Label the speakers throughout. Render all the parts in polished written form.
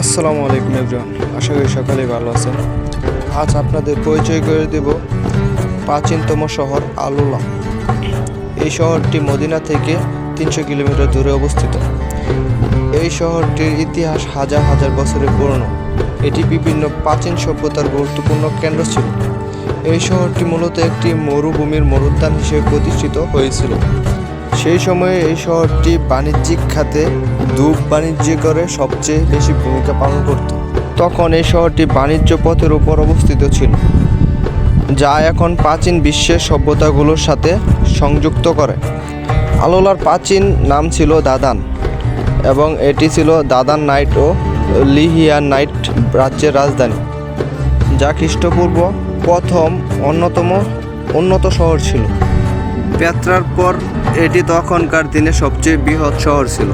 Speaker 1: আসসালামু আলাইকুম এভরিওয়ান, আশা করি সকালে ভালো আছেন। আজ আপনাদের পরিচয় করে দেব প্রাচীনতম শহর আল-উলা। এই শহরটি মদিনা থেকে 300 কিলোমিটার দূরে অবস্থিত। এই শহরটির ইতিহাস হাজার হাজার বছরের পুরনো। এটি বিভিন্ন প্রাচীন সভ্যতার গুরুত্বপূর্ণ কেন্দ্র ছিল। এই শহরটি মূলত একটি মরুভূমির মরুদ্যান হিসেবে প্রতিষ্ঠিত হয়েছিল। সেই সময়ে এই শহরটি বাণিজ্যিক খাতে ধূপ বাণিজ্য করে সবচেয়ে বেশি ভূমিকা পালন করত। তখন এই শহরটি বাণিজ্য পথের উপর অবস্থিত ছিল, যা এখন প্রাচীন বিশ্বের সভ্যতাগুলোর সাথে সংযুক্ত করে। আল-উলার প্রাচীন নাম ছিল দাদান এবং এটি ছিল দাদান নাইট ও লিহিয়ানাইট রাজ্যের রাজধানী, যা খ্রিস্টপূর্ব প্রথম উন্নত শহর ছিল। পেত্রার পর এটি তখনকার দিনে সবচেয়ে বৃহৎ শহর ছিল।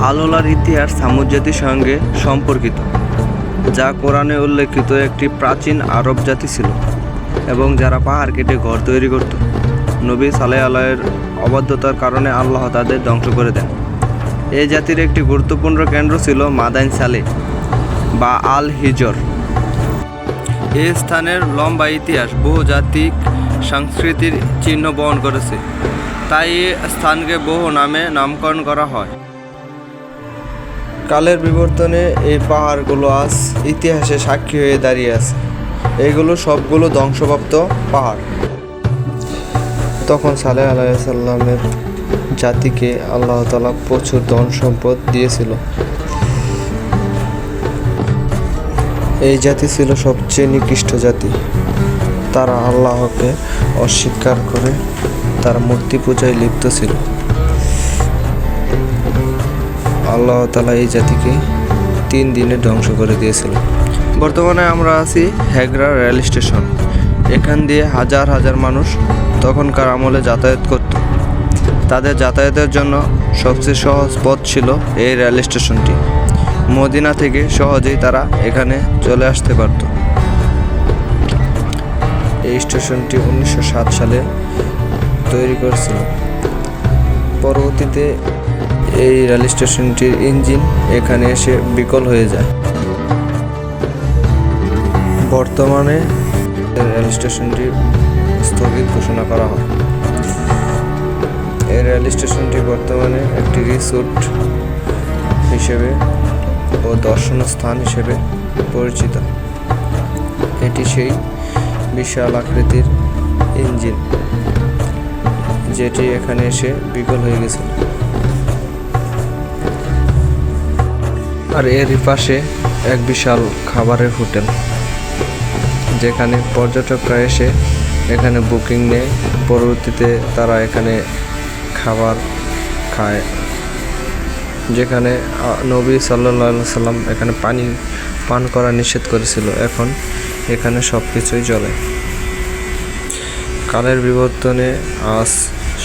Speaker 1: আল-উলার ইতিহাস ছামূদ জাতির সঙ্গে সম্পর্কিত, যা কোরআনে উল্লেখিত একটি প্রাচীন আরব জাতি ছিল এবং যারা পাহাড় কেটে ঘর তৈরি করত। নবী সালেহ আলাইহির অবাধ্যতার কারণে আল্লাহ তাদের ধ্বংস করে দেন। এই জাতির একটি গুরুত্বপূর্ণ কেন্দ্র ছিল মাদাইন সালেহ বা আল হিজর। এই স্থানের লম্বা ইতিহাস বহুজাতিক সংস্কৃতির চিহ্ন বহন করেছে, তাই এই স্থানকে বহু নামে নামকরণ করা হয়। কালের বিবর্তনে এই পাহাড়গুলো আজ ইতিহাসে সাক্ষী হয়ে দাঁড়িয়ে আছে। এইগুলো সবগুলো ধ্বংসপ্রাপ্ত পাহাড়। তখন সালেহ আলাইহিস সালামের জাতিকে আল্লাহ তাআলা প্রচুর ধন সম্পদ দিয়েছিল। এই জাতি ছিল সবচেয়ে নিকৃষ্ট জাতি। তারা আল্লাহকে অস্বীকার করে তারা মূর্তি পূজায় লিপ্ত ছিল। আল্লাহ তাআলা এই জাতিকে 3 দিনে ধ্বংস করে দিয়েছিল। বর্তমানে আমরা আছি হেগরা রেল স্টেশন। এখান দিয়ে হাজার হাজার মানুষ তখনকার আমলে যাতায়াত করত। তাদের যাতায়াতের জন্য সবচেয়ে সহজ পথ ছিল এই রেল স্টেশনটি। মদিনা থেকে সহজেই তারা এখানে চলে আসতে পারত। এই স্টেশনটি 1907 সালে তৈরি করেছিল। পরবর্তীতে এই রেল স্টেশনটির ইঞ্জিন এখানে এসে বিকল হয়ে যায়। বর্তমানে রেল স্টেশনটি স্থগিত ঘোষণা করা হয়। এই রেল স্টেশনটি বর্তমানে একটি রিসোর্ট হিসেবে ও দর্শনীয় স্থান হিসেবে পরিচিত। এটি সেই বিশাল আকৃতির ইঞ্জিন যেটি এখানে এসে বিকল হয়ে গেছিল। আর এর পাশে এক বিশাল খাবারের হোটেল, যেখানে পর্যটকরা এসে এখানে বুকিং নেয়। পরবর্তীতে তারা এখানে খাবার খায়, যেখানে নবী সাল্লাল্লাহু আলাইহি সাল্লাম এখানে পানি পান করা নিষেধ করেছিল। এখন এখানে সব কিছুই চলে। কালের বিবর্তনে আজ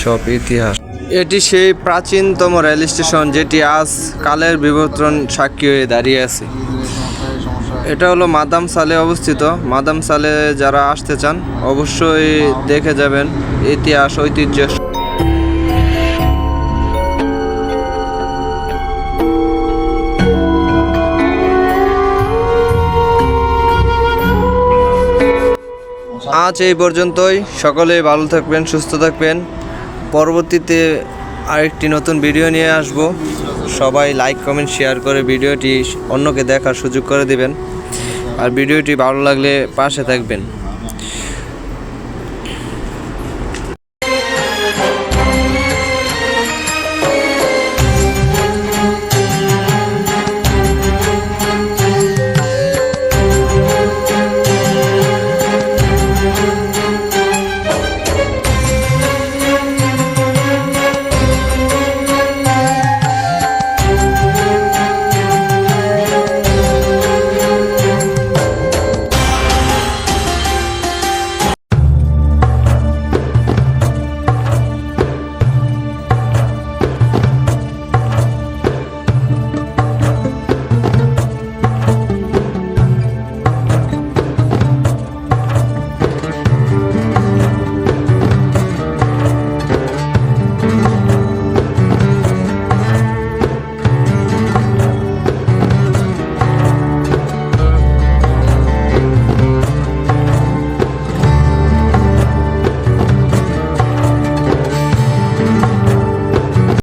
Speaker 1: সব ইতিহাস। এটি সেই প্রাচীনতম রেল স্টেশন যেটি আজ কালের বিবর্তন সাক্ষী হয়ে দাঁড়িয়ে আছে। এটা হলো মাদাম সালে অবস্থিত। মাদাম সালে যারা আসতে চান অবশ্যই দেখে যাবেন ইতিহাস ঐতিহ্য। আজ এই পর্যন্তই। সকলেই ভালো থাকবেন, সুস্থ থাকবেন। পরবর্তীতে আরেকটি নতুন ভিডিও নিয়ে আসব। সবাই লাইক কমেন্ট শেয়ার করে ভিডিওটি অন্যকে দেখার সুযোগ করে দিবেন। আর ভিডিওটি ভালো লাগলে পাশে থাকবেন।